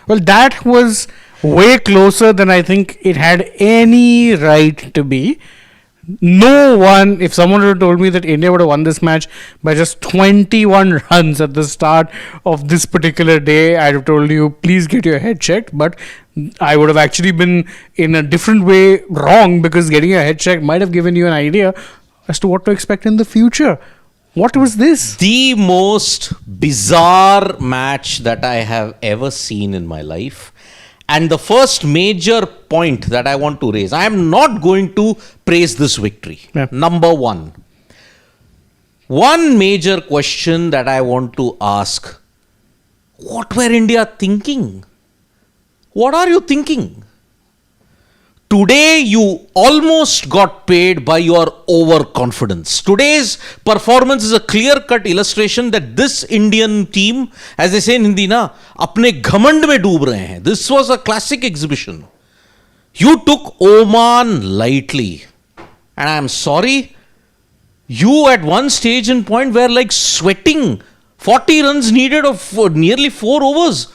Well, that was way closer than I think it had any right to be. No one, if someone had told me that India would have won this match by just 21 runs at the start of this particular day, I'd have told you, please get your head checked. But I would have actually been in a different way wrong, because getting your head checked might have given you an idea as to what to expect in the future. What was this? The most bizarre match that I have ever seen in my life. And the first major point that I want to raise, I am not going to praise this victory. Yeah. Number one major question that I want to ask: what were India thinking? What are you thinking? Today you almost got paid by your overconfidence. Today's performance is a clear-cut illustration that this Indian team, as they say in Hindi na, अपने घमंड में डूब रहे हैं. This was a classic exhibition. You took Oman lightly. And I am sorry, you at one stage and point were like sweating. 40 runs needed of nearly 4 overs.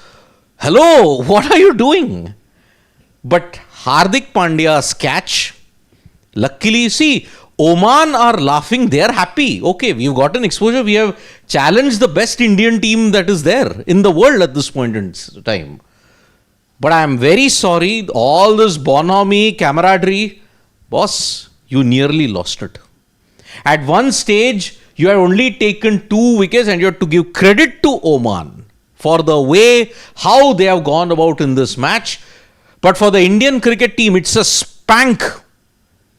Hello, what are you doing? But Hardik Pandya's catch, luckily, see, Oman are laughing, they are happy. Okay, we've gotten exposure, we have challenged the best Indian team that is there in the world at this point in time. But I am very sorry, all this bonhomie, camaraderie, boss, you nearly lost it. At one stage, you had only taken 2 wickets, and you have to give credit to Oman for the way, how they have gone about in this match. But for the Indian cricket team, it's a spank.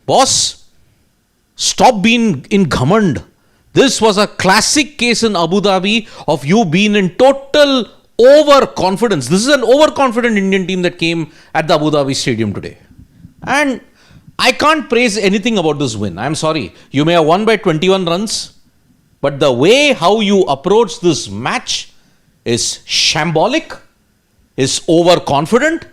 Boss, stop being in ghamand. This was a classic case in Abu Dhabi of you being in total overconfidence. This is an overconfident Indian team that came at the Abu Dhabi stadium today. And I can't praise anything about this win. I'm sorry. You may have won by 21 runs, but the way how you approach this match is shambolic, is overconfident.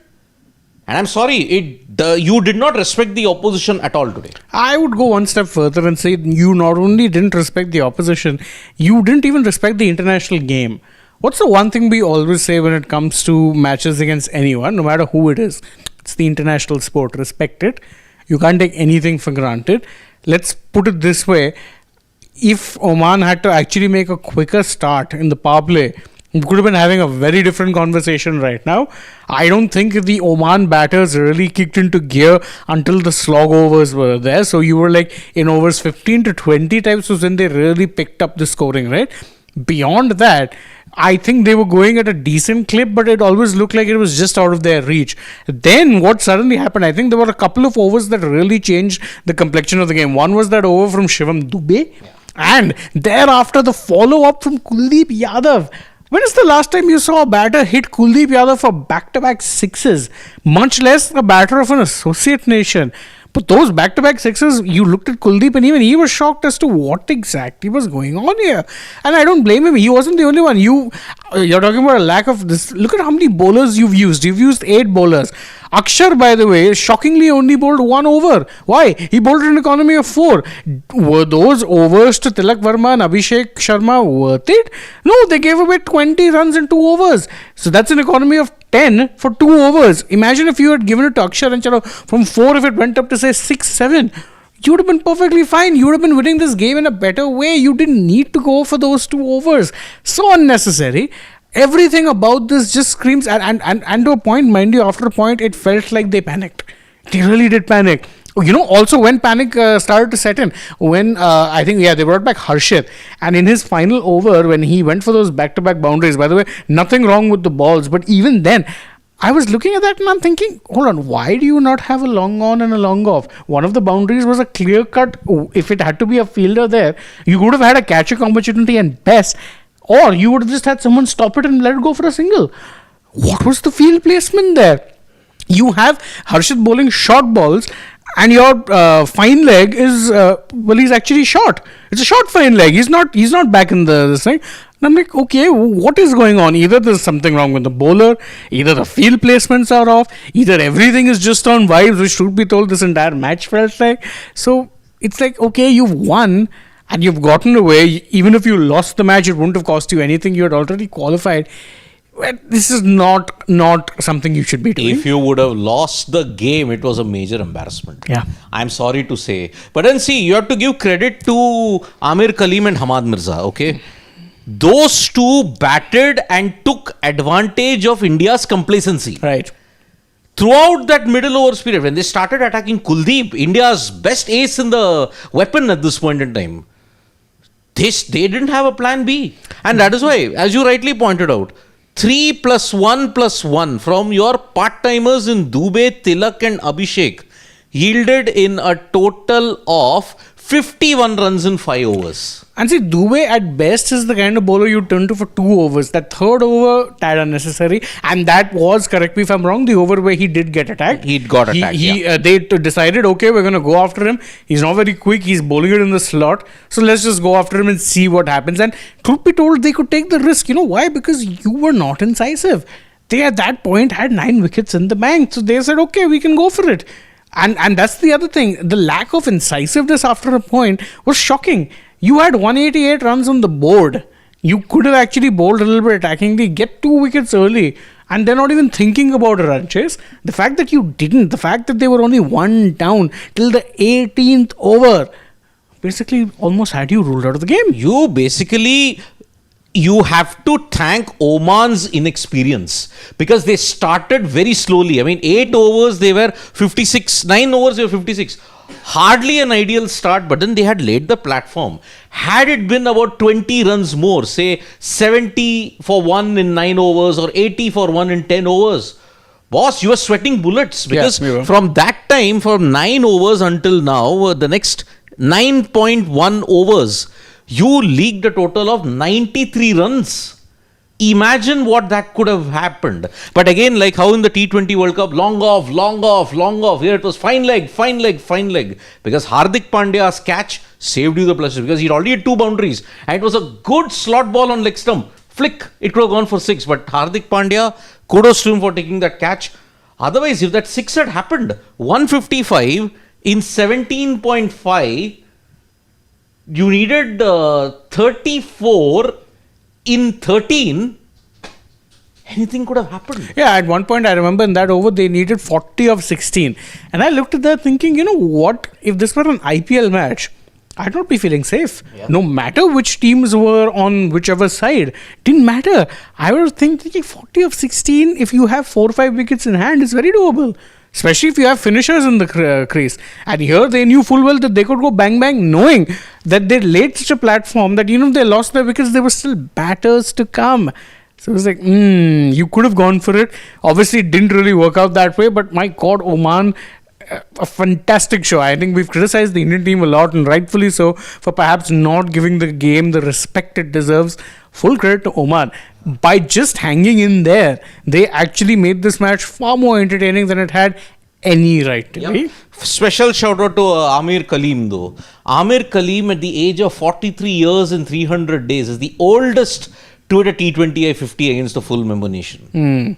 And I'm sorry, you did not respect the opposition at all today. I would go one step further and say you not only didn't respect the opposition, you didn't even respect the international game. What's the one thing we always say when it comes to matches against anyone, no matter who it is? It's the international sport. Respect it. You can't take anything for granted. Let's put it this way. If Oman had to actually make a quicker start in the power play, we could have been having a very different conversation right now. I don't think the Oman batters really kicked into gear until the slog overs were there. So you were like in overs 15 to 20 types was when they really picked up the scoring, right? Beyond that, I think they were going at a decent clip, but it always looked like it was just out of their reach. Then what suddenly happened, I think there were a couple of overs that really changed the complexion of the game. One was that over from Shivam Dubey, and thereafter the follow-up from Kuldeep Yadav. When is the last time you saw a batter hit Kuldeep Yadav for back-to-back sixes? Much less a batter of an associate nation. But those back-to-back sixes, you looked at Kuldeep and even he was shocked as to what exactly was going on here. And I don't blame him. He wasn't the only one. You're talking about a lack of this. Look at how many bowlers you've used. You've used 8 bowlers. Akshar, by the way, shockingly only bowled 1 over. Why? He bowled an economy of 4. Were those overs to Tilak Verma and Abhishek Sharma worth it? No, they gave away 20 runs in 2 overs. So that's an economy of 10 for 2 overs. Imagine if you had given it to Akshar and Chalo, from 4, if it went up to say 6, 7, you would have been perfectly fine. You would have been winning this game in a better way. You didn't need to go for those 2 overs. So unnecessary. Everything about this just screams, and to a point, mind you, after a point, it felt like they panicked. They really did panic. You know, also when panic started to set in, when I think, they brought back Harshit, and in his final over, when he went for those back-to-back boundaries, by the way, nothing wrong with the balls, but even then, I was looking at that and I'm thinking, hold on, why do you not have a long on and a long off? One of the boundaries was a clear cut. If it had to be a fielder there, you would have had a catch opportunity and best, or you would have just had someone stop it and let it go for a single. What was the field placement there? You have Harshit bowling short balls, and your fine leg is he's actually short. It's a short fine leg. He's not back in this thing. And I'm like, okay, what is going on? Either there's something wrong with the bowler, either the field placements are off, either everything is just on vibes, which should be told this entire match felt like. So it's like, okay, you've won and you've gotten away. Even if you lost the match, it wouldn't have cost you anything. You had already qualified. well, this is not something you should be doing. If you would have lost the game, it was a major embarrassment. Yeah. I'm sorry to say. But then see, you have to give credit to Aamir Kaleem and Hammad Mirza, okay? Those two batted and took advantage of India's complacency. Right. Throughout that middle overs period, when they started attacking Kuldeep, India's best ace in the weapon at this point in time, they didn't have a plan B. And that is why, as you rightly pointed out, 3 + 1 + 1 from your part-timers in Dubey, Tilak and Abhishek yielded in a total of 51 runs in 5 overs. And see, Dubey at best is the kind of bowler you turn to for 2 overs. That third over, tad unnecessary. And that was, correct me if I'm wrong, the over where he did get attacked. He got attacked, They decided, okay, we're going to go after him. He's not very quick. He's bowling it in the slot. So let's just go after him and see what happens. And truth be told, they could take the risk. You know why? Because you were not incisive. They at that point had 9 wickets in the bank. So they said, okay, we can go for it. And that's the other thing. The lack of incisiveness after a point was shocking. You had 188 runs on the board. You could have actually bowled a little bit attackingly, get 2 wickets early, and they're not even thinking about a run chase. The fact that you didn't, the fact that they were only 1 down till the 18th over, basically almost had you ruled out of the game. You have to thank Oman's inexperience because they started very slowly. I mean, 8 overs, they were 56. 9 overs, they were 56. Hardly an ideal start, but then they had laid the platform. Had it been about 20 runs more, say 70 for 1 in 9 overs or 80 for 1 in 10 overs, boss, you were sweating bullets because from that time, from 9 overs until now, the next 9.1 overs, you leaked a total of 93 runs. Imagine what that could have happened. But again, like how in the T20 World Cup, long off. Here it was fine leg. Because Hardik Pandya's catch saved you the pleasure because he'd already had 2 boundaries. And it was a good slot ball on leg stump. Flick, it could have gone for 6. But Hardik Pandya, kudos to him for taking that catch. Otherwise, if that 6 had happened, 155 in 17.5, you needed 34 in 13, anything could have happened. Yeah, at one point I remember in that over they needed 40 of 16. And I looked at that thinking, you know what, if this were an IPL match, I'd not be feeling safe. Yeah. No matter which teams were on whichever side, didn't matter. I was thinking 40 of 16, if you have 4 or 5 wickets in hand, is very doable. Especially if you have finishers in the crease. And here they knew full well that they could go bang bang, knowing that they laid such a platform that even if they lost their wickets, there were still batters to come. So it was like, you could have gone for it. Obviously, it didn't really work out that way. But my God, Oman, a fantastic show. I think we've criticized the Indian team a lot, and rightfully so, for perhaps not giving the game the respect it deserves. Full credit to Oman. By just hanging in there, they actually made this match far more entertaining than it had any right to be. Special shout out to Aamir Kaleem though. Aamir Kaleem at the age of 43 years and 300 days is the oldest to hit a T20I 50 against the full member nation.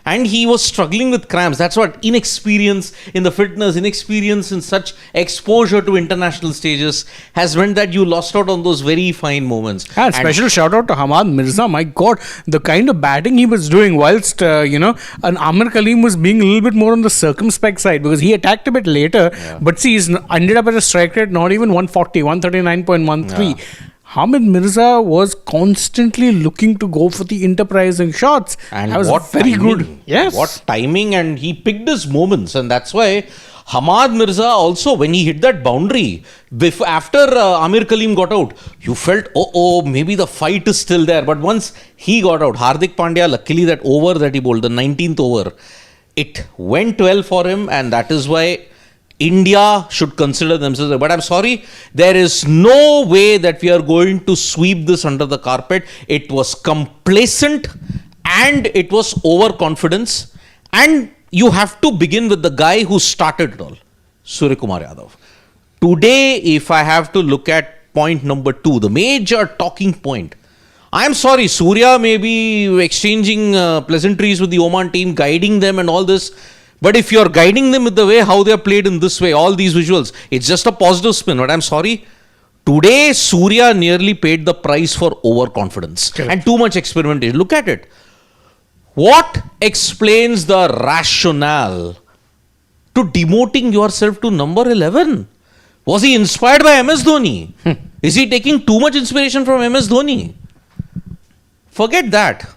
And he was struggling with cramps. That's what inexperience in the fitness, inexperience in such exposure to international stages has meant that you lost out on those very fine moments. And special shout out to Hammad Mirza. My God, the kind of batting he was doing whilst, an Aamir Kaleem was being a little bit more on the circumspect side because he attacked a bit later. Yeah. But see, he's ended up at a strike rate not even 140, 139.13. Yeah. Hammad Mirza was constantly looking to go for the enterprising shots. And that was what very timing, good. Yes. What timing, and he picked his moments. And that's why Hammad Mirza also, when he hit that boundary, after Aamir Kaleem got out, you felt, maybe the fight is still there. But once he got out, Hardik Pandya, luckily that over that he bowled, the 19th over, it went well for him. And that is why India should consider themselves. But I'm sorry, there is no way that we are going to sweep this under the carpet. It was complacent and it was overconfidence. And you have to begin with the guy who started it all, Suryakumar Yadav. Today, if I have to look at point number 2, the major talking point, I'm sorry, Surya may be exchanging pleasantries with the Oman team, guiding them and all this. But if you're guiding them with the way how they are played in this way, all these visuals, it's just a positive spin. But I'm sorry, today Surya nearly paid the price for overconfidence and too much experimentation. Look at it. What explains the rationale to demoting yourself to number 11? Was he inspired by MS Dhoni? Is he taking too much inspiration from MS Dhoni? Forget that.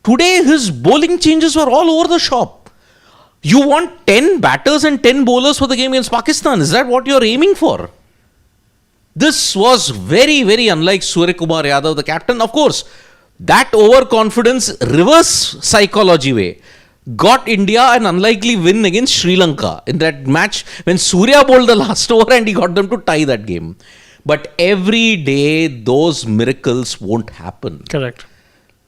Today, his bowling changes were all over the shop. You want 10 batters and 10 bowlers for the game against Pakistan. Is that what you're aiming for? This was very, very unlike Suryakumar Yadav, the captain. Of course, that overconfidence, reverse psychology way, got India an unlikely win against Sri Lanka in that match when Surya bowled the last over and he got them to tie that game. But every day, those miracles won't happen. Correct.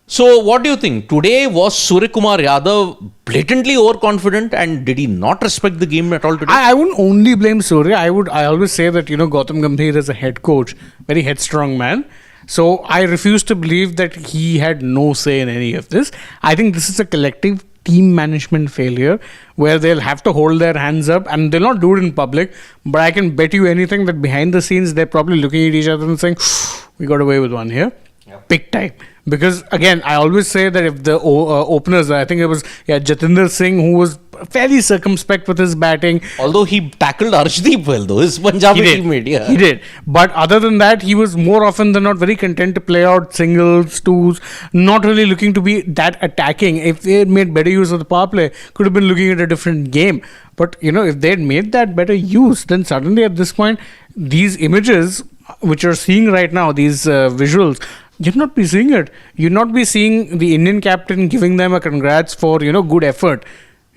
So, what do you think? Today, was Suryakumar Yadav blatantly overconfident and did he not respect the game at all today? I wouldn't only blame Surya. I always say that, Gautam Gambhir is a head coach, very headstrong man. So, I refuse to believe that he had no say in any of this. I think this is a collective team management failure where they'll have to hold their hands up and they'll not do it in public. But I can bet you anything that behind the scenes, they're probably looking at each other and saying, we got away with one here. Yep. Big time. Because again, I always say that if the openers, I think it was Jatinder Singh, who was fairly circumspect with his batting. Although he tackled Arshdeep well, though, his Punjabi teammate. Yeah. He did. But other than that, he was more often than not very content to play out singles, twos, not really looking to be that attacking. If they had made better use of the power play, could have been looking at a different game. But, if they had made that better use, then suddenly at this point, these images, which you're seeing right now, these visuals, you'd not be seeing it. You'd not be seeing the Indian captain giving them a congrats for, good effort.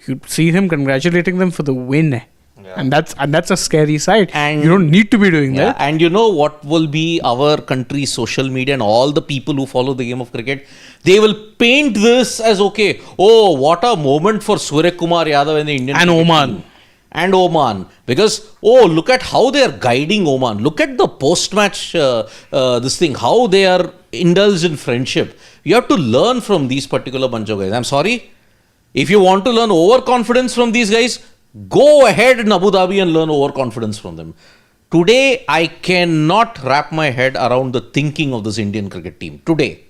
You'd see him congratulating them for the win. Yeah. And that's a scary sight. And you don't need to be doing that. And you know what will be our country's social media and all the people who follow the game of cricket? They will paint this as, okay, oh, what a moment for Suryakumar Yadav and the Indian and Oman. Team. And Oman, because look at how they are guiding Oman. Look at the post-match how they are indulged in friendship. You have to learn from these particular bunch of guys. I'm sorry, if you want to learn overconfidence from these guys, go ahead in Abu Dhabi and learn overconfidence from them. Today, I cannot wrap my head around the thinking of this Indian cricket team. Today,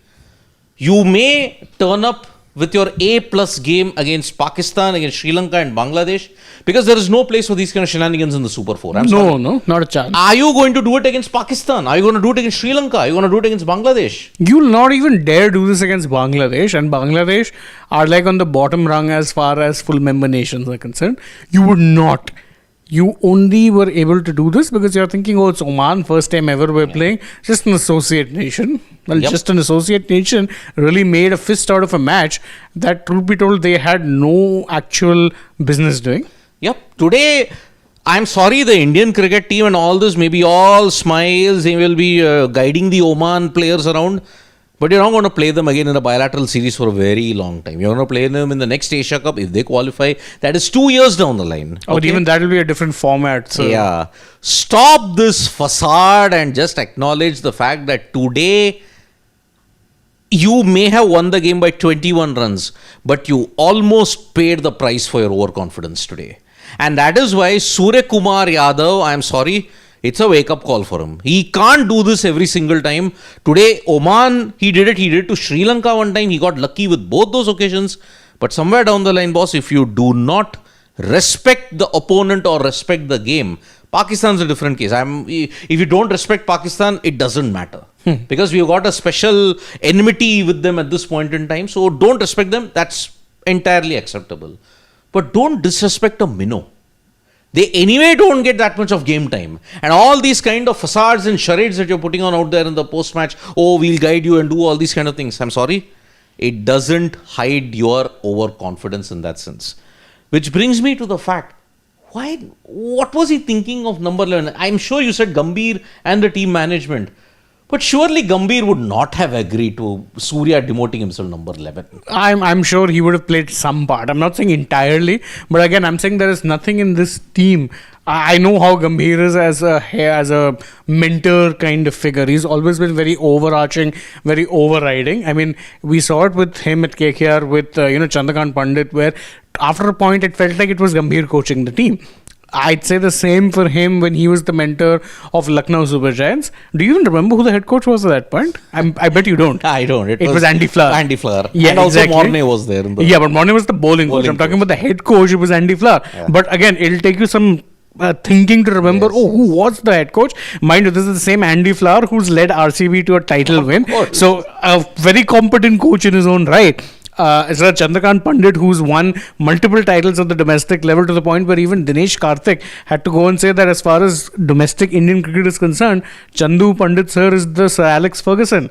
you may turn up with your A+ game against Pakistan, against Sri Lanka and Bangladesh, because there is no place for these kind of shenanigans in the Super 4. No, not a chance. Are you going to do it against Pakistan? Are you going to do it against Sri Lanka? Are you going to do it against Bangladesh? You'll not even dare do this against Bangladesh, and Bangladesh are like on the bottom rung as far as full member nations are concerned. You would not. You only were able to do this because you're thinking, it's Oman, first time ever we're playing, just an associate nation. Well, just an associate nation really made a fist out of a match that, truth be told, they had no actual business doing. Yep. Today, I'm sorry, the Indian cricket team and all this may be all smiles, they will be guiding the Oman players around. But you're not going to play them again in a bilateral series for a very long time. You're going to play them in the next Asia Cup if they qualify. That is 2 years down the line. But even that will be a different format. So. Yeah. Stop this facade and just acknowledge the fact that today you may have won the game by 21 runs, but you almost paid the price for your overconfidence today. And that is why Suryakumar Yadav, I'm sorry, it's a wake-up call for him. He can't do this every single time. Today, Oman, he did it to Sri Lanka one time. He got lucky with both those occasions. But somewhere down the line, boss, if you do not respect the opponent or respect the game, Pakistan's a different case. If you don't respect Pakistan, it doesn't matter. Because we've got a special enmity with them at this point in time. So don't respect them. That's entirely acceptable. But don't disrespect a minnow. They anyway don't get that much of game time. And all these kind of facades and charades that you're putting on out there in the post-match, we'll guide you and do all these kind of things. I'm sorry. It doesn't hide your overconfidence in that sense. Which brings me to the fact, what was he thinking of number 11? I'm sure you said Gambhir and the team management. But surely Gambhir would not have agreed to Surya demoting himself number 11. I'm sure he would have played some part. I'm not saying entirely, but again, I'm saying there is nothing in this team. I know how Gambhir is as a mentor kind of figure. He's always been very overarching, very overriding. I mean, we saw it with him at KKR with Chandrakant Pandit, where after a point it felt like it was Gambhir coaching the team. I'd say the same for him when he was the mentor of Lucknow Super Giants. Do you even remember who the head coach was at that point? I bet you don't. I don't. It was Andy Flower. Andy Flower. Yeah, and also exactly. Mornay was there. Yeah, but Mornay was the bowling coach. I'm talking about the head coach. It was Andy Flower. Yeah. But again, it'll take you some thinking to remember, who was the head coach? Mind you, this is the same Andy Flower who's led RCB to a title win. So, a very competent coach in his own right. As well as Chandrakant Pandit, who's won multiple titles at the domestic level, to the point where even Dinesh Karthik had to go and say that as far as domestic Indian cricket is concerned, Chandu Pandit sir is the Sir Alex Ferguson.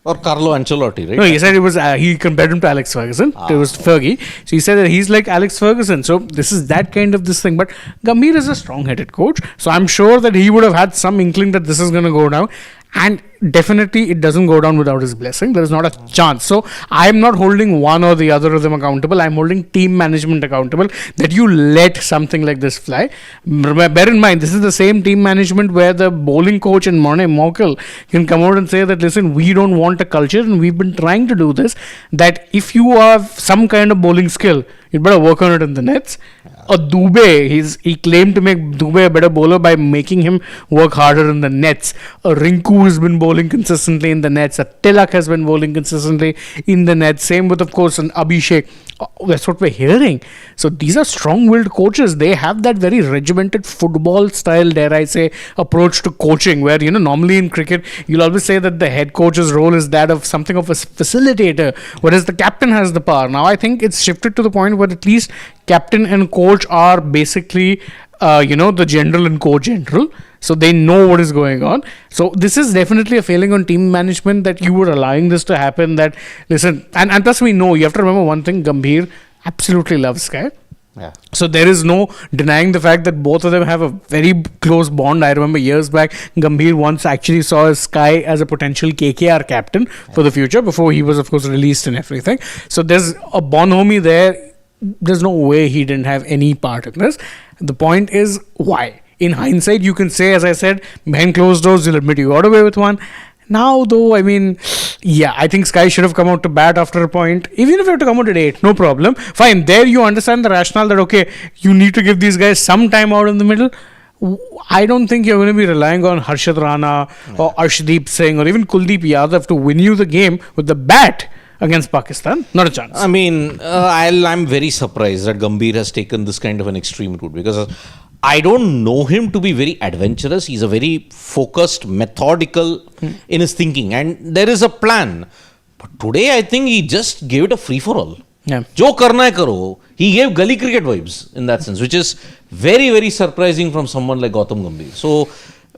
Or Carlo Ancelotti, right? No, he said it was he compared him to Alex Ferguson. It was Fergie. So he said that he's like Alex Ferguson. So this is that kind of this thing. But Gambhir is a strong-headed coach. So I'm sure that he would have had some inkling that this is going to go down. And definitely it doesn't go down without his blessing. There is not a chance. So I'm not holding one or the other of them accountable. I'm holding team management accountable that you let something like this fly. Bear in mind, this is the same team management where the bowling coach in Mornay Mokel can come out and say that, listen, we don't want a culture and we've been trying to do this, that if you have some kind of bowling skill, you better work on it in the nets. A Dubey, he claimed to make Dubey a better bowler by making him work harder in the nets. A Rinku has been bowling consistently in the nets. A Tilak has been bowling consistently in the nets. Same with, of course, an Abhishek. That's what we're hearing. So these are strong-willed coaches. They have that very regimented football style, dare I say, approach to coaching, where, normally in cricket, you'll always say that the head coach's role is that of something of a facilitator, whereas the captain has the power. Now, I think it's shifted to the point where at least captain and coach are basically, the general and co-general. So they know what is going on. So this is definitely a failing on team management that you were allowing this to happen. That, listen, and plus we know, you have to remember one thing, Gambhir absolutely loves Sky. Yeah. So there is no denying the fact that both of them have a very close bond. I remember years back, Gambhir once actually saw Sky as a potential KKR captain for the future before he was, of course, released and everything. So there's a bonhomie there. There's no way he didn't have any part in this. The point is, why? In hindsight, you can say, as I said, behind closed doors, you'll admit you got away with one. Now, though, I think Sky should have come out to bat after a point. Even if you have to come out at 8, no problem. Fine, there you understand the rationale that, okay, you need to give these guys some time out in the middle. I don't think you're going to be relying on Harshit Rana or Arshdeep Singh or even Kuldeep Yadav to win you the game with the bat against Pakistan. Not a chance. I'm very surprised that Gambhir has taken this kind of an extreme route, because I don't know him to be very adventurous. He's a very focused, methodical in his thinking, and there is a plan. But today, I think he just gave it a free-for-all. Yeah. Jo karna hai karo. He gave gully cricket vibes in that sense, which is very, very surprising from someone like Gautam Gambhir. So,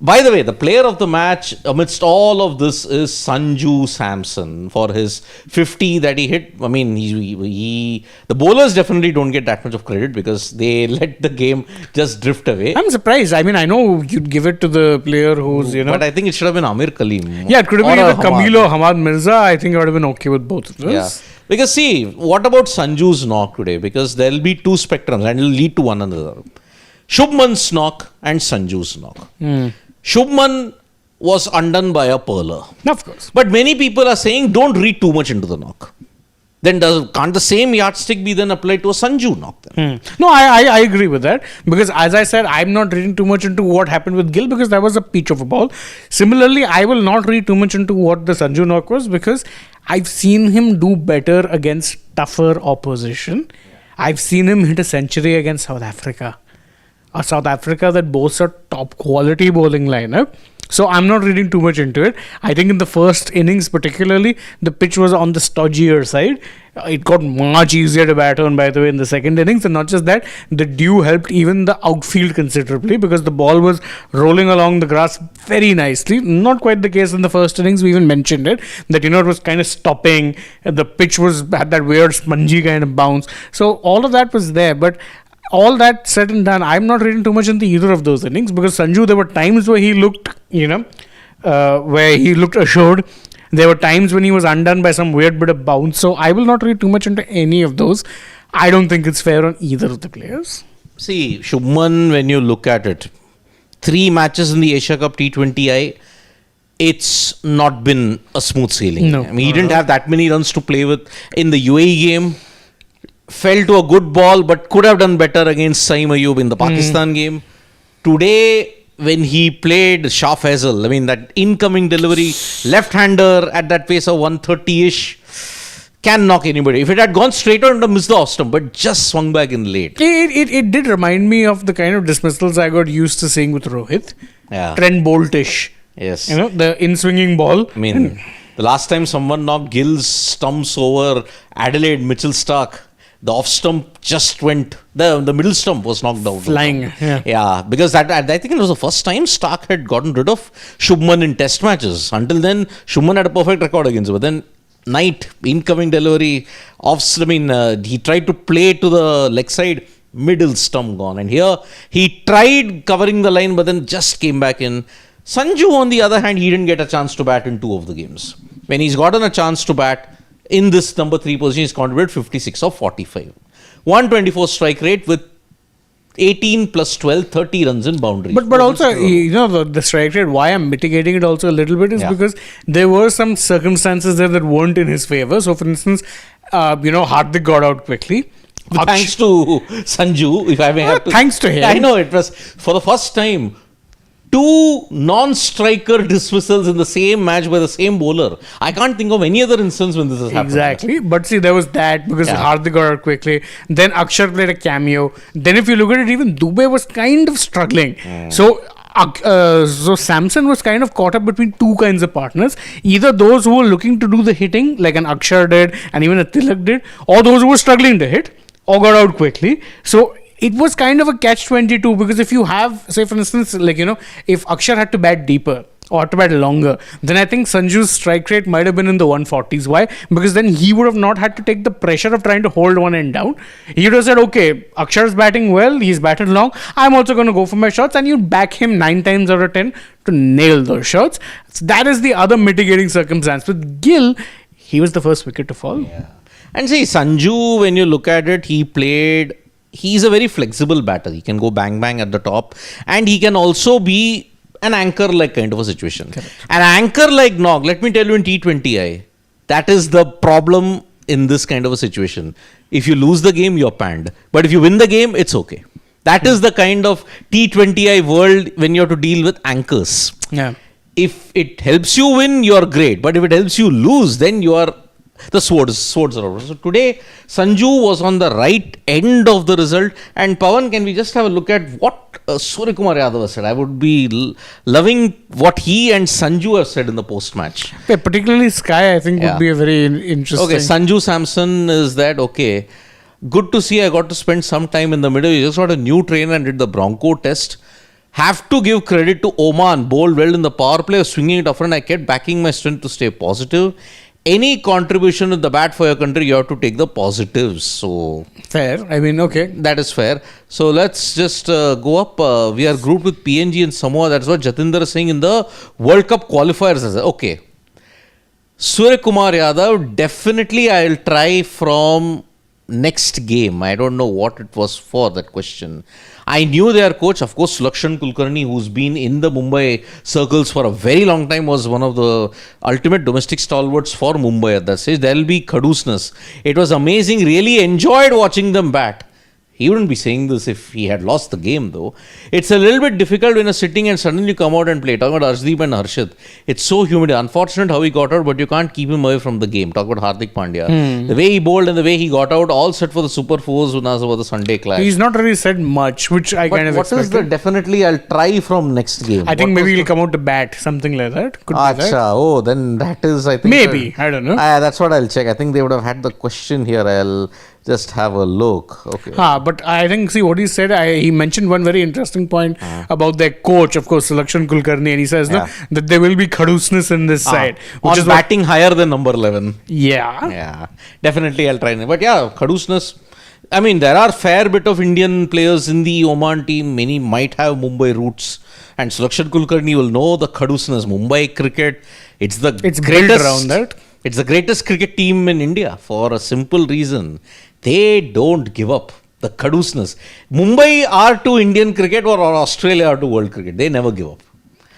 by the way, the player of the match amidst all of this is Sanju Samson for his 50 that he hit. I mean, the bowlers definitely don't get that much of credit because they let the game just drift away. I'm surprised. I know you'd give it to the player who's, But I think it should have been Aamir Kaleem. Yeah, it could have been either Camilo or Hammad Mirza. I think I would have been okay with both of those. Yeah. Because see, what about Sanju's knock today? Because there will be two spectrums and it will lead to one another. Shubman's knock and Sanju's knock. Shubman was undone by a pearler. Of course. But many people are saying don't read too much into the knock. Then can't the same yardstick be then applied to a Sanju knock then? No, I agree with that. Because as I said, I'm not reading too much into what happened with Gill because that was a peach of a ball. Similarly, I will not read too much into what the Sanju knock was because I've seen him do better against tougher opposition. I've seen him hit a century against South Africa. A South Africa that boasts a top quality bowling lineup. So I'm not reading too much into it. I think in the first innings particularly, the pitch was on the stodgier side. It got much easier to bat on, by the way, in the second innings. And not just that, the dew helped even the outfield considerably because the ball was rolling along the grass very nicely. Not quite the case in the first innings. We even mentioned it, that, it was kind of stopping. The pitch had that weird spongy kind of bounce. So all of that was there. But all that said and done, I'm not reading too much into either of those innings because Sanju, there were times where he looked, where he looked assured. There were times when he was undone by some weird bit of bounce. So I will not read too much into any of those. I don't think it's fair on either of the players. See, Shubman, when you look at it, 3 matches in the Asia Cup T20I, it's not been a smooth sailing. No. I mean, he didn't have that many runs to play with in the UAE game. fell to a good ball but could have done better against Saeem Ayub in the Pakistan game. Today, when he played Shah Faisal, I mean, that incoming delivery, left-hander at that pace of 130-ish, can knock anybody. If it had gone straight on, it would have missed the off stump, but just swung back in late. It did remind me of the kind of dismissals I got used to seeing with Rohit. Yeah. Trent Boltish. Yes. You know, the in-swinging ball. I mean, the last time someone knocked Gill's stumps over Adelaide, Mitchell Stark, the off stump just went, the middle stump was knocked down. Flying. Yeah, because I think it was the first time Stark had gotten rid of Shubman in test matches. Until then, Shubman had a perfect record against him. But then, Knight, incoming delivery, he tried to play to the leg side, middle stump gone. And here, he tried covering the line, but then just came back in. Sanju, on the other hand, he didn't get a chance to bat in 2 of the games. When he's gotten a chance to bat in this number 3 position, he's contributed 56 of 45. 124 strike rate with 18 plus 12, 30 runs in boundaries. But also, you know, the strike rate, why I'm mitigating it also a little bit is because there were some circumstances there that weren't in his favor. So, for instance, Hardik got out quickly. Thanks to Sanju, if I may have to. Thanks to him. I know, it was for the first time 2 non-striker dismissals in the same match by the same bowler. I can't think of any other instance when this has happened. Exactly. But see, there was that because Hardik got out quickly. Then Akshar played a cameo. Then if you look at it, even Dubey was kind of struggling. So Samson was kind of caught up between 2 kinds of partners. Either those who were looking to do the hitting, like an Akshar did and even a Tilak did, or those who were struggling to hit or got out quickly. So it was kind of a catch-22 because if you have, say for instance, if Akshar had to bat deeper or had to bat longer, then I think Sanju's strike rate might have been in the 140s. Why? Because then he would have not had to take the pressure of trying to hold one end down. He would have said, okay, Akshar's batting well, he's batted long, I'm also going to go for my shots, and you'd back him 9 times out of 10 to nail those shots. So that is the other mitigating circumstance. With Gill, he was the first wicket to fall. Yeah. And see, Sanju, when you look at it, he's a very flexible batter. He can go bang at the top, and he can also be an anchor-like kind of a situation. Correct. An anchor-like knock, let me tell you in T20I, that is the problem in this kind of a situation. If you lose the game, you're panned. But if you win the game, it's okay. That is the kind of T20I world when you have to deal with anchors. Yeah. If it helps you win, you're great. But if it helps you lose, then you are the swords are over. So today, Sanju was on the right end of the result. And Pawan, can we just have a look at what Suryakumar Yadav said? I would be loving what he and Sanju have said in the post-match. Yeah, particularly Sky, I think, would be a very interesting. Okay, Sanju Samson is that, okay, good to see I got to spend some time in the middle. You just got a new trainer and did the Bronco test. Have to give credit to Oman, bowled well in the power play, swinging it up front. I kept backing my strength to stay positive. Any contribution with the bat for your country, you have to take the positives. So fair. I mean, okay. That is fair. So let's just go up. We are grouped with PNG and Samoa. That's what Jatinder is saying in the World Cup qualifiers. Okay. Suryakumar Yadav, definitely I'll try from next game. I don't know what it was for, that question. I knew their coach, of course, Sulakshan Kulkarni, who's been in the Mumbai circles for a very long time, was one of the ultimate domestic stalwarts for Mumbai at that stage. There will be Khadusness. It was amazing. Really enjoyed watching them bat. He wouldn't be saying this if he had lost the game, though. It's a little bit difficult when you're sitting and suddenly come out and play. Talk about Arshdeep and Harshit. It's so humid. Unfortunate how he got out, but you can't keep him away from the game. Talk about Hardik Pandya. The way he bowled and the way he got out, all set for the Super Fours when was the Sunday clash. He's not really said much, which I kind of expected. What is the definitely I'll try from next game? I think maybe he'll come out to bat, something like that. Could be that. Oh, then that is, I think. Maybe. I don't know. That's what I'll check. I think they would have had the question here. I'll just have a look. Okay. But I think, see what he said, he mentioned one very interesting point about their coach, of course, Sulakshan Kulkarni, and he says that there will be Khadusness in this side. Which is batting higher than number 11. Yeah. Yeah. Definitely I'll try. But yeah, Khadusness. I mean, there are fair bit of Indian players in the Oman team. Many might have Mumbai roots. And Sulakshan Kulkarni will know the Khadusness. Mumbai cricket, it's greatest built around that. It's the greatest cricket team in India for a simple reason. They don't give up. The Khadusness. Mumbai are to Indian cricket or Australia are to world cricket. They never give up.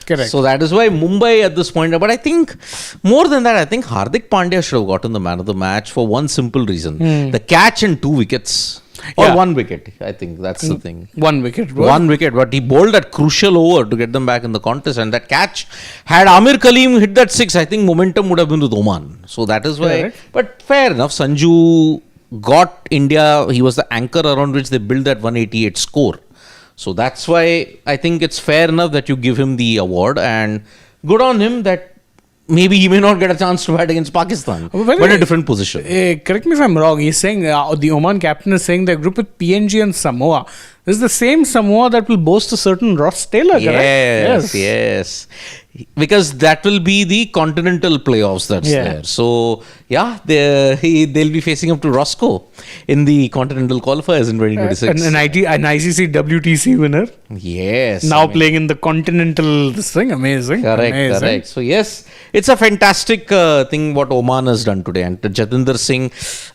Correct. So that is why Mumbai at this point. But I think more than that, I think Hardik Pandya should have gotten the man of the match for one simple reason: the catch and 2 wickets. Or Yeah. 1 wicket. I think that's the thing. 1 wicket. 1 wicket, but he bowled that crucial over to get them back in the contest. And that catch, had Aamir Kaleem hit that 6, I think momentum would have been with Oman. So that is why. Correct. But fair enough, Sanju got India. He was the anchor around which they built that 188 score. So that's why I think it's fair enough that you give him the award. And good on him that maybe he may not get a chance to bat against Pakistan, but in a different position. Correct me if I'm wrong. He's saying the Oman captain is saying they're grouped with PNG and Samoa. This is the same Samoa that will boast a certain Ross Taylor, correct? Yes. Because that will be the continental playoffs that's there. So, yeah, they'll be facing up to Roscoe in the continental qualifiers in 2026. An ICC WTC winner. Yes. Now playing in the continental this thing. Amazing. Correct. So, yes, it's a fantastic thing what Oman has done today. And Jatinder Singh,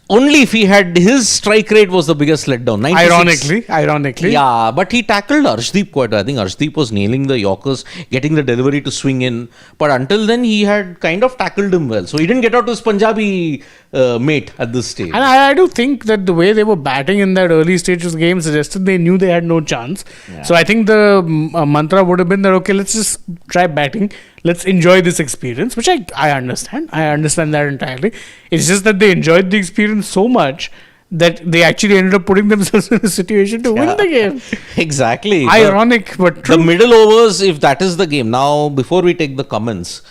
only if he had his strike rate was the biggest letdown. 96. Ironically. Yeah, but he tackled Arshdeep quite. I think Arshdeep was nailing the Yorkers, getting the delivery to swing in. But until then, he had kind of tackled him well. So he didn't get out to his Punjabi mate at this stage. And I do think that the way they were batting in that early stage of the game suggested they knew they had no chance. Yeah. So I think the mantra would have been that, okay, let's just try batting. Let's enjoy this experience, which I understand. I understand that entirely. It's just that they enjoyed the experience so much that they actually ended up putting themselves in a situation to win the game. Exactly. Ironic, but true. The middle overs, if that is the game. Now, before we take the comments,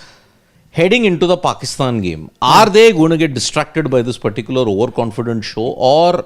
heading into the Pakistan game, are they going to get distracted by this particular overconfident show, or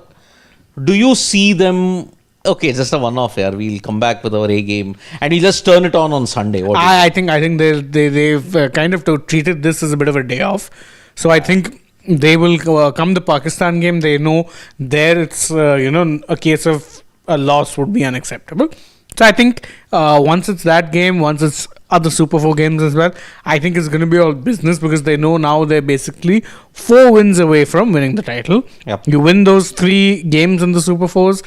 do you see them? Okay, just a one-off here. We'll come back with our A game and we'll just turn it on Sunday. I think they've kind of treated this as a bit of a day off. So I think they will come the Pakistan game. They know there it's a case of a loss would be unacceptable. So I think once it's that game, once it's other Super 4 games as well, I think it's going to be all business because they know now they're basically 4 wins away from winning the title. Yep. You win those 3 games in the Super 4s,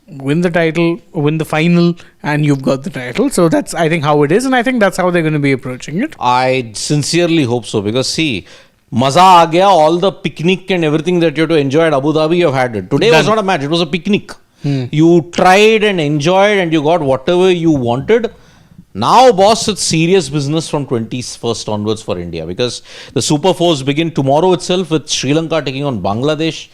win the title, win the final, and you've got the title. So that's, I think, how it is, and I think that's how they're going to be approaching it. I sincerely hope so, because see, maza aa gaya, all the picnic and everything that you have to enjoy at Abu Dhabi, you've had it. Today was not a match, it was a picnic. You tried and enjoyed and you got whatever you wanted. Now, boss, it's serious business from 21st onwards for India, because the Super 4s begin tomorrow itself with Sri Lanka taking on Bangladesh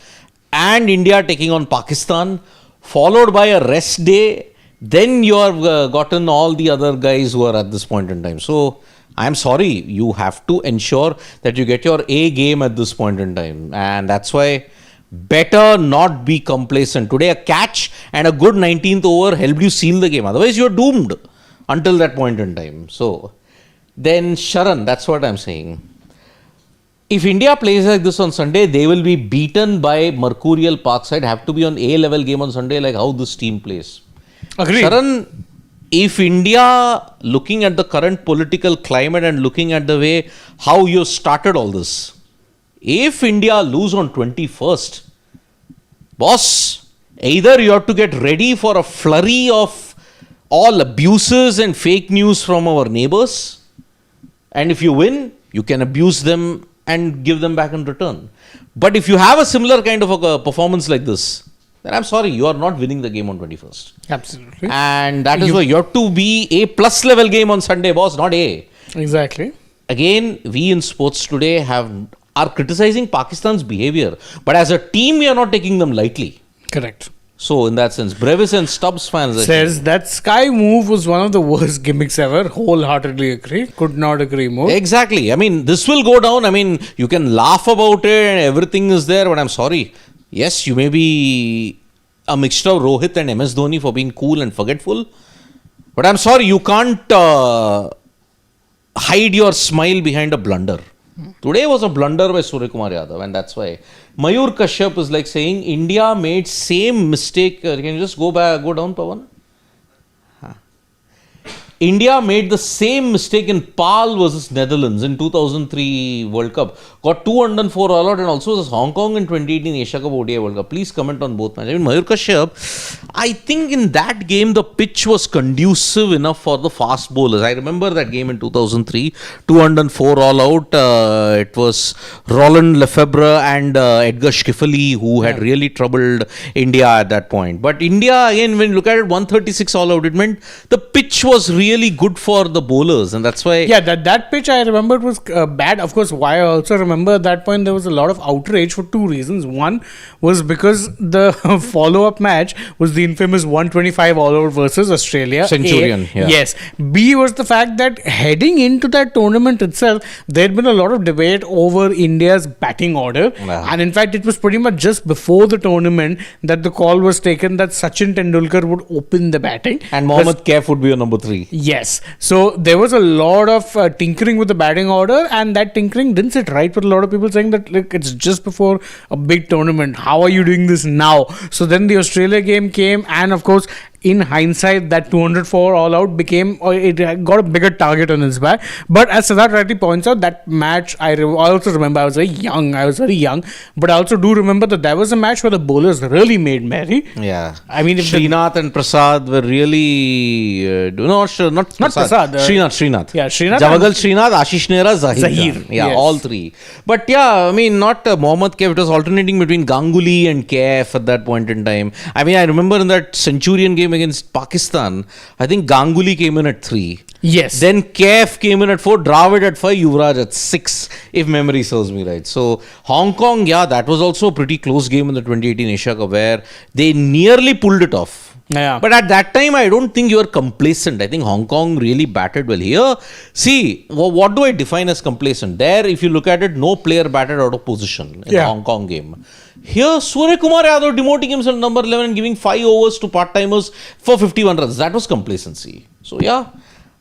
and India taking on Pakistan, followed by a rest day. Then you have gotten all the other guys who are at this point in time. So, I'm sorry, you have to ensure that you get your A game at this point in time. And that's why better not be complacent. Today, a catch and a good 19th over helped you seal the game. Otherwise, you're doomed until that point in time. So, then Sharan, that's what I'm saying. If India plays like this on Sunday, they will be beaten by Mercurial Parkside. Have to be on A-level game on Sunday, like how this team plays. Agreed. Sharan, if India, looking at the current political climate and looking at the way how you started all this, if India lose on 21st, boss, either you have to get ready for a flurry of all abuses and fake news from our neighbors, and if you win, you can abuse them and give them back in return. But if you have a similar kind of a performance like this, then I'm sorry, you are not winning the game on 21st. Absolutely. And that is why you have to be A+ level game on Sunday, boss, not A. Exactly. Again, we in sports today are criticizing Pakistan's behavior, but as a team, we are not taking them lightly. Correct. So, in that sense, Brevis and Stubbs fans says that Sky move was one of the worst gimmicks ever. Wholeheartedly agree. Could not agree more. Exactly. I mean, this will go down. I mean, you can laugh about it and everything is there, but I'm sorry. Yes, you may be a mixture of Rohit and MS Dhoni for being cool and forgetful, but I'm sorry, you can't hide your smile behind a blunder. Today was a blunder by Suryakumar Yadav, and that's why Mayur Kashyap is like saying India made same mistake. Can you just go down, Pawan? India made the same mistake in PAL versus Netherlands in 2003 World Cup. Got 204 all out, and also was Hong Kong in 2018 Asia Cup ODI World Cup. Please comment on both matches. I mean, Mayur Kashyap, I think in that game the pitch was conducive enough for the fast bowlers. I remember that game in 2003, 204 all out. It was Roland Lefebvre and Edgar Schiffely who had really troubled India at that point. But India, again, when you look at it, 136 all out, it meant the pitch was really good for the bowlers, and that's why. Yeah, that pitch I remember was bad. Of course, why I also remember at that point there was a lot of outrage for two reasons. One was because the follow-up match was the infamous 125 all out versus Australia. Centurion, yeah. Yes. B was the fact that heading into that tournament itself, there had been a lot of debate over India's batting order. And in fact, it was pretty much just before the tournament that the call was taken that Sachin Tendulkar would open the batting. And Mohammad Kaif would be your number 3. Yes. So there was a lot of tinkering with the batting order, and that tinkering didn't sit right with a lot of people saying that, look, it's just before a big tournament. How are you doing this now? So then the Australia game came, and of course, in hindsight, that 204 all out became, it got a bigger target on its back. But as Siddharth rightly points out, that match, I also remember, I was very young, but I also do remember that there was a match where the bowlers really made merry. Yeah. I mean, if Srinath and Prasad were really, not Prasad. Srinath. Yeah, Srinath. Javagal Srinath, Ashish Nehra, Zahir. Yeah, yes. all 3. But yeah, I mean, not Mohammad Kaif. It was alternating between Ganguly and Kaif at that point in time. I mean, I remember in that Centurion game against Pakistan, I think Ganguly came in at 3. Yes. Then Kaif came in at 4, Dravid at 5, Yuvraj at 6, if memory serves me right. So, Hong Kong, yeah, that was also a pretty close game in the 2018 Asia Cup where they nearly pulled it off. Yeah. But at that time, I don't think you were complacent. I think Hong Kong really batted well. Here, see, what do I define as complacent? There, if you look at it, no player batted out of position in the Hong Kong game. Here, Suryakumar Yadav demoting himself number 11 and giving 5 overs to part-timers for 51 runs. That was complacency. So, yeah,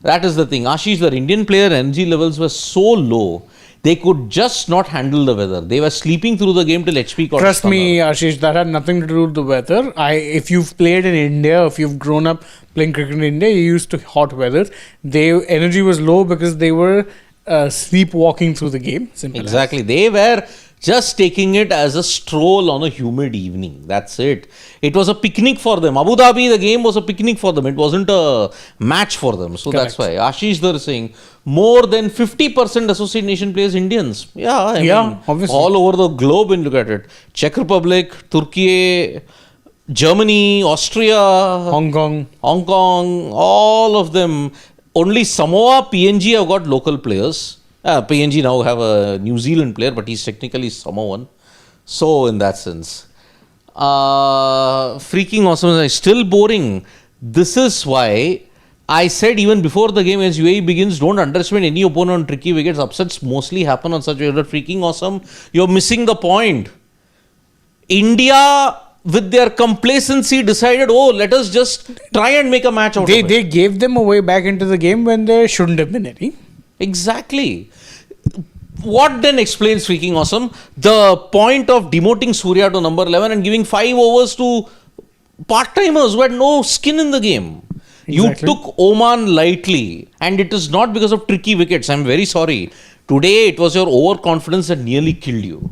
that is the thing. Ashish, the Indian player energy levels were so low, they could just not handle the weather. They were sleeping through the game till HP got Trust me, Ashish, that had nothing to do with the weather. If you've played in India, if you've grown up playing cricket in India, you're used to hot weather. Their energy was low because they were sleepwalking through the game. Exactly. They were just taking it as a stroll on a humid evening. That's it. It was a picnic for them. Abu Dhabi, the game was a picnic for them. It wasn't a match for them. So Correct. That's why. Ashish, they're saying more than 50% associate nation players Indians. Yeah, I mean, obviously. all over the globe when you look at it. Czech Republic, Turkey, Germany, Austria, Hong Kong, all of them. Only Samoa, PNG have got local players. PNG now have a New Zealand player, but he's technically Samoan. So, in that sense, freaking awesome. Still boring. This is why I said even before the game as UAE begins, don't underestimate any opponent on tricky wickets. Upsets mostly happen on such a freaking awesome. You're missing the point. India, with their complacency, decided, let us just try and make a match out of it. They gave them a way back into the game when there shouldn't have been any. Exactly. What then explains freaking awesome? The point of demoting Surya to number 11 and giving 5 overs to part-timers who had no skin in the game. Exactly. You took Oman lightly, and it is not because of tricky wickets. I'm very sorry. Today, it was your overconfidence that nearly killed you.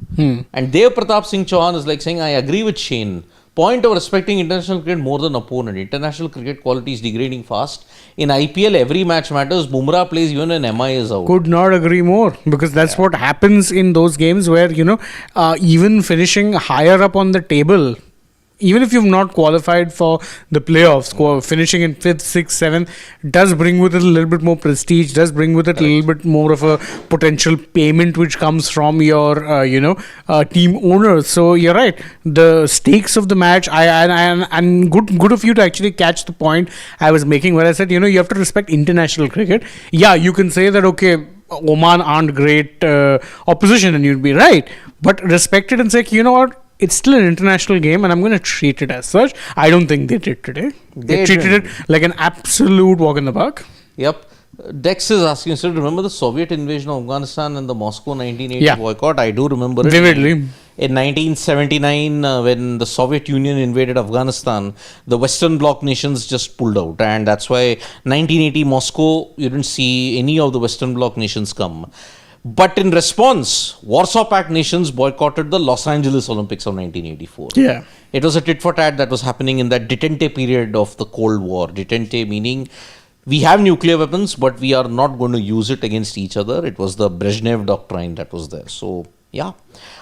And Dev Pratap Singh Chauhan is like saying, I agree with Shane. Point of respecting international cricket more than opponent. International cricket quality is degrading fast. In IPL, every match matters. Bumrah plays even when MI is out. Could not agree more, because that's what happens in those games where, even finishing higher up on the table, even if you've not qualified for the playoffs, finishing in 5th, 6th, 7th does bring with it a little bit more prestige, does bring with it a little bit more of a potential payment which comes from your, team owners. So you're right. The stakes of the match, and good of you to actually catch the point I was making where I said, you have to respect international cricket. Yeah, you can say that, okay, Oman aren't great opposition, and you'd be right. But respect it and say, you know what? It's still an international game, and I'm going to treat it as such. I don't think they did today. They treated it like an absolute walk in the park. Yep. Dex is asking, still remember the Soviet invasion of Afghanistan and the Moscow 1980 boycott? I do remember it. Vividly. In 1979, when the Soviet Union invaded Afghanistan, the Western Bloc nations just pulled out. And that's why 1980 Moscow, you didn't see any of the Western Bloc nations come. But in response, Warsaw Pact nations boycotted the Los Angeles Olympics of 1984. Yeah. It was a tit for tat that was happening in that detente period of the Cold War. Detente meaning we have nuclear weapons, but we are not going to use it against each other. It was the Brezhnev doctrine that was there. So, yeah,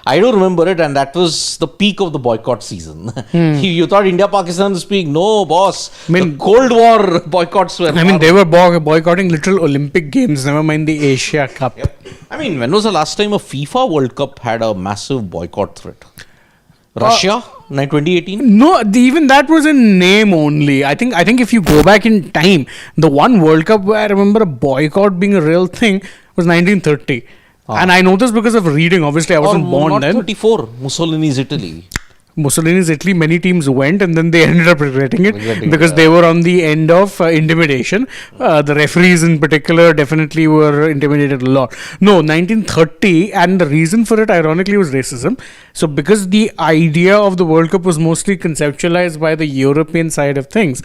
I do remember it, and that was the peak of the boycott season. You thought India-Pakistan was peak. No, boss. The Cold War boycotts were... they were boycotting literal Olympic games, never mind the Asia Cup. Yep. When was the last time a FIFA World Cup had a massive boycott threat? Russia, 2018? No, even that was in name only. I think if you go back in time, the one World Cup where I remember a boycott being a real thing was 1930. And I know this because of reading. Obviously, I wasn't born then. 34, Mussolini's Italy. Mussolini's Italy, many teams went and then they ended up regretting it because they were on the end of intimidation. The referees in particular definitely were intimidated a lot. No, 1930, and the reason for it ironically was racism. So because the idea of the World Cup was mostly conceptualized by the European side of things,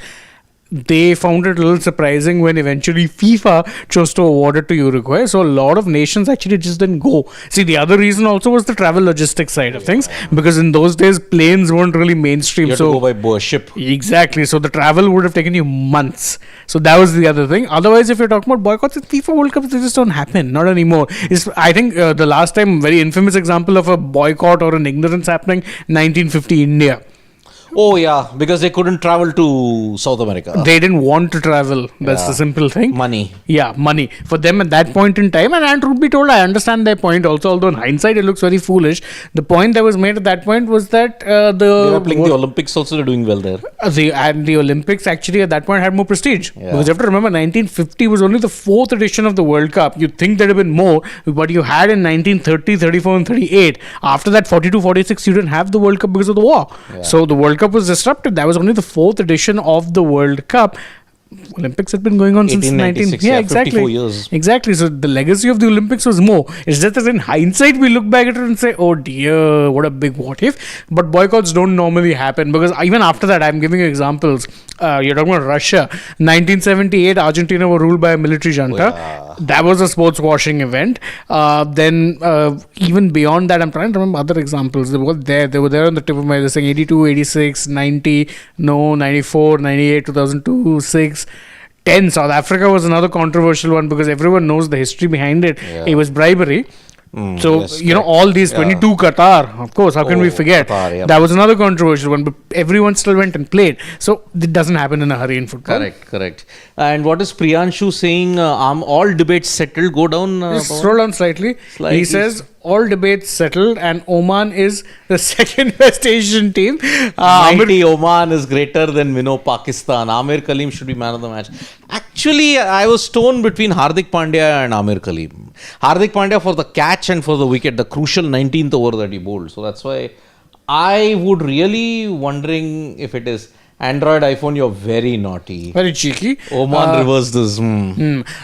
they found it a little surprising when eventually FIFA chose to award it to Uruguay. So a lot of nations actually just didn't go. See, the other reason also was the travel logistics side of things, because in those days planes weren't really mainstream. You had to go by ship. Exactly. So the travel would have taken you months. So that was the other thing. Otherwise, if you're talking about boycotts, FIFA World Cups, they just don't happen. Not anymore. I think the last time, very infamous example of a boycott or an ignorance happening, 1950 India. Oh, yeah, because they couldn't travel to South America. They didn't want to travel. That's the simple thing. Money. Yeah, money. For them at that point in time, and truth be told, I understand their point also, although in hindsight it looks very foolish. The point that was made at that point was that they were playing the Olympics also, they're doing well there. The Olympics actually at that point had more prestige. Yeah. Because you have to remember, 1950 was only the 4th edition of the World Cup. You'd think there'd have been more, but you had in 1930, 34 and 38. After that, 42, 46, you didn't have the World Cup because of the war. Yeah. So the World Cup was disrupted. That was only the 4th edition of the World Cup. Olympics had been going on since 54 years. Exactly. So the legacy of the Olympics was more. It's just that in hindsight we look back at it and say, oh dear, what a big what if. But boycotts don't normally happen, because even after that, I'm giving you examples. You're talking about Russia. 1978, Argentina were ruled by a military junta. That was a sports washing event. Then even beyond that, I'm trying to remember other examples. They were there on the tip of my head. They're saying 82, 86, 90, no, 94, 98, 2002, 6. 10. South Africa was another controversial one because everyone knows the history behind it. Yeah. It was bribery. All these 22 Qatar, of course, how can we forget? Qatar, that was another controversial one, but everyone still went and played. So it doesn't happen in a hurry in football. Correct. And what is Priyanshu saying? All debates settled. Go down. Scroll down slightly. He says all debates settled, and Oman is the second best Asian team. Mighty Oman is greater than Pakistan. Aamir Kaleem should be man of the match. Actually, I was torn between Hardik Pandya and Aamir Kaleem. Hardik Pandya for the catch and for the wicket, the crucial 19th over that he bowled. So that's why I would really wondering if it is Android, iPhone, you're very naughty. Very cheeky. Oman reversed this.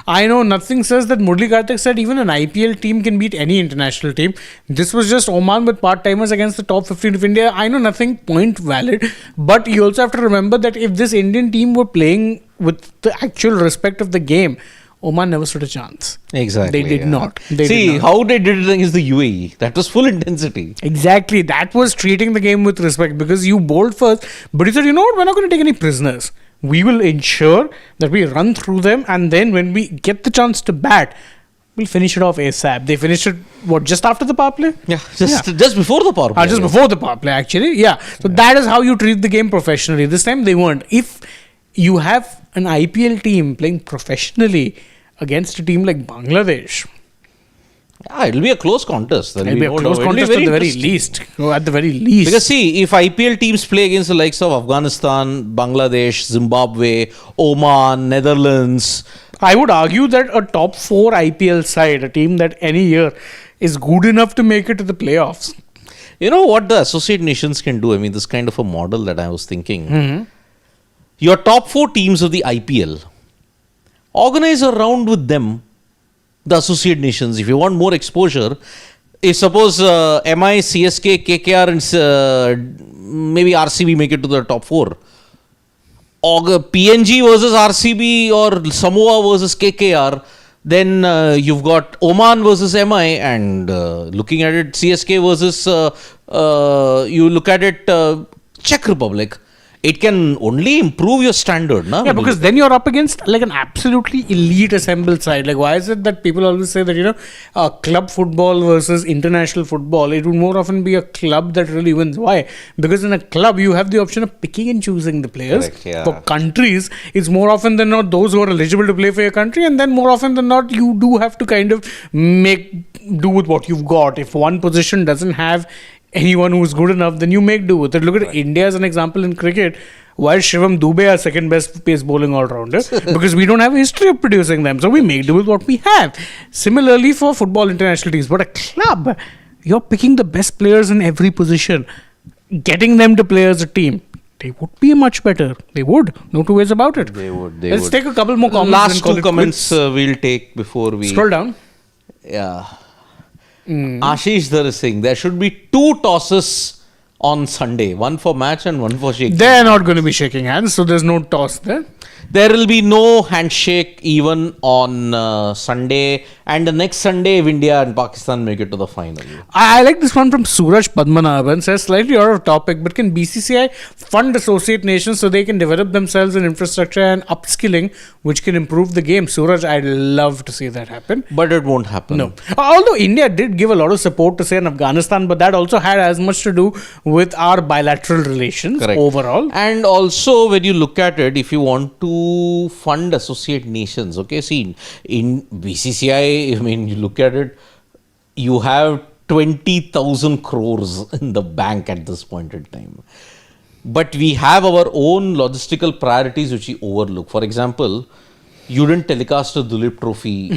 I know nothing says that Murli Karthik said even an IPL team can beat any international team. This was just Oman with part-timers against the top 15 of India. I know nothing, point valid. But you also have to remember that if this Indian team were playing with the actual respect of the game, Oman never stood a chance. Exactly. They did not. How they did it against the UAE. That was full intensity. Exactly. That was treating the game with respect, because you bowled first. But you said, you know what, we're not going to take any prisoners. We will ensure that we run through them, and then when we get the chance to bat, we'll finish it off ASAP. They finished it, just after the power play? Yeah, just before the power play. Just before the power play, actually. Yeah. So that is how you treat the game professionally. This time they weren't. If you have an IPL team playing professionally against a team like Bangladesh, it'll be a close contest. It'll be a close contest at the very least. At the very least. Because see, if IPL teams play against the likes of Afghanistan, Bangladesh, Zimbabwe, Oman, Netherlands, I would argue that a top 4 IPL side, a team that any year is good enough to make it to the playoffs. You know what the associate nations can do? I mean, this kind of a model that I was thinking. Your top 4 teams of the IPL, organize a round with them, the associate nations. If you want more exposure, if suppose MI, CSK, KKR and maybe RCB make it to the top 4. Or PNG versus RCB or Samoa versus KKR, then you've got Oman versus MI, and looking at it, CSK versus you look at it, Czech Republic. It can only improve your standard, na? Yeah, because then you're up against like an absolutely elite assembled side. Like, why is it that people always say that, club football versus international football, it would more often be a club that really wins. Why? Because in a club, you have the option of picking and choosing the players. Correct, yeah. For countries, it's more often than not those who are eligible to play for your country, and then more often than not, you do have to kind of do with what you've got. If one position doesn't have anyone who's good enough, then you make do with it. Look at India as an example in cricket. Why is Shivam Dubey our second best pace bowling all-rounder? Because we don't have a history of producing them. So we make do with what we have. Similarly for football international teams. But a club, you're picking the best players in every position. Getting them to play as a team. They would be much better. They would. No two ways about it. They would. Let's take a couple more comments. Last 2 comments we'll take before we... Scroll down. Yeah. Ashish Dhar is saying there should be 2 tosses on Sunday, one for match and one for shaking. They're not going to be shaking hands, so there's no toss there. There will be no handshake even on Sunday, and the next Sunday if India and Pakistan make it to the final. I like this one from Suraj Padmanabhan. Says slightly out of topic, but can BCCI fund associate nations so they can develop themselves in infrastructure and upskilling, which can improve the game? Suraj, I'd love to see that happen. But it won't happen. No. Although India did give a lot of support to say in Afghanistan, but that also had as much to do with our bilateral relations. Correct. Overall. And also when you look at it, if you want to fund associate nations, okay, see, in BCCI, I mean, you look at it, you have 20,000 crores in the bank at this point in time. But we have our own logistical priorities which we overlook. For example, you didn't telecast a Dulip Trophy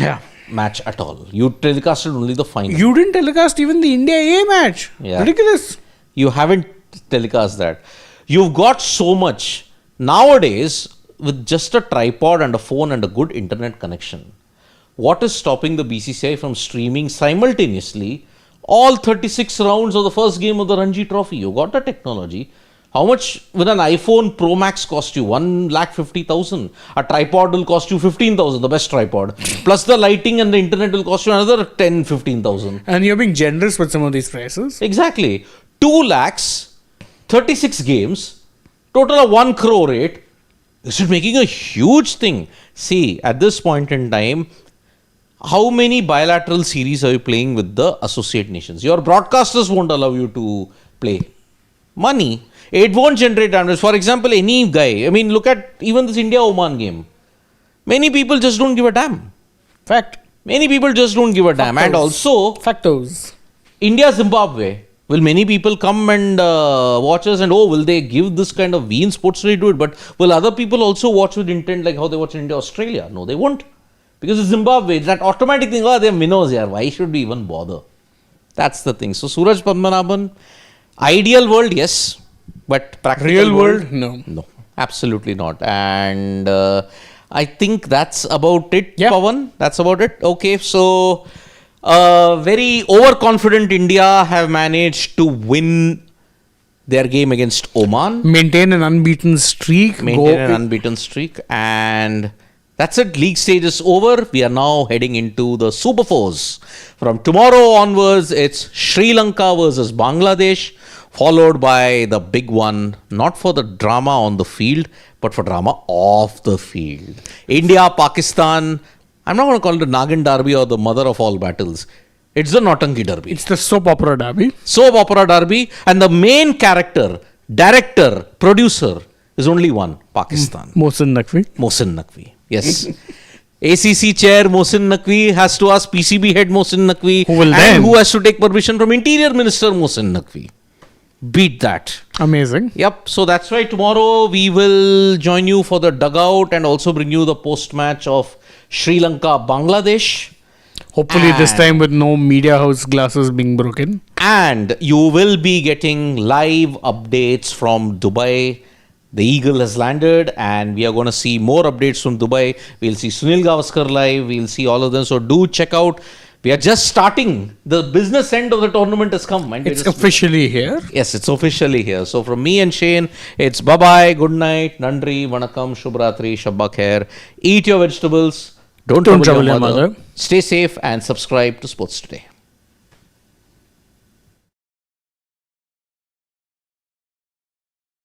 match at all. You telecasted only the final. You didn't telecast even the India A match. Yeah. Ridiculous. You haven't telecast that. You've got so much. Nowadays, with just a tripod and a phone and a good internet connection, what is stopping the BCCI from streaming simultaneously all 36 rounds of the first game of the Ranji Trophy? You got the technology. How much will an iPhone Pro Max cost you? 1,50,000. A tripod will cost you 15,000, the best tripod. Plus the lighting and the internet will cost you another 10,000-15,000. And you're being generous with some of these prices. Exactly. 2 lakhs, 36 games, total of 1 crore rate. Is it making a huge thing? See, at this point in time, how many bilateral series are you playing with the associate nations? Your broadcasters won't allow you to play. Money. It won't generate damage. For example, any guy, I mean, look at even this India-Oman game. Many people just don't give a damn. Fact. Many people just don't give a damn. And also, Factos. India-Zimbabwe. Will many people come and watch us and, will they give this kind of in sports to do it? But will other people also watch with intent like how they watch in India-Australia? No, they won't. Because it's Zimbabwe. That automatic thing, they're minnows here. Why should we even bother? That's the thing. So, Suraj Padmanabhan, ideal world, yes. But practical Real world, no. No, absolutely not. And I think that's about it, Yeah. Pawan. That's about it. Okay, so very overconfident India have managed to win their game against Oman. Maintain an unbeaten streak. And that's it. League stage is over. We are now heading into the Super Fours. From tomorrow onwards, it's Sri Lanka versus Bangladesh, followed by the big one, not for the drama on the field, but for drama off the field. India, Pakistan. I'm not going to call it the Nagin Derby or the mother of all battles. It's the Nautanki Derby. It's the soap opera derby. Soap opera derby. And the main character, director, producer is only one, Pakistan. Mohsin Naqvi. Mohsin Naqvi. Yes. ACC chair Mohsin Naqvi has to ask PCB head Mohsin Naqvi. Who has to take permission from Interior Minister Mohsin Naqvi. Beat that. Amazing. Yep. So that's why tomorrow we will join you for the dugout and also bring you the post-match of Sri Lanka, Bangladesh. Hopefully this time with no media house glasses being broken. And you will be getting live updates from Dubai. The Eagle has landed and we are going to see more updates from Dubai. We'll see Sunil Gavaskar live. We'll see all of them. So do check out We are just starting. The business end of the tournament has come. And It's officially here. Yes, it's officially here. So from me and Shane, it's bye-bye, good night, nandri, vanakkam, shubhratri, shabba khair. Eat your vegetables. Don't trouble your mother. Stay safe and subscribe to Sports Today.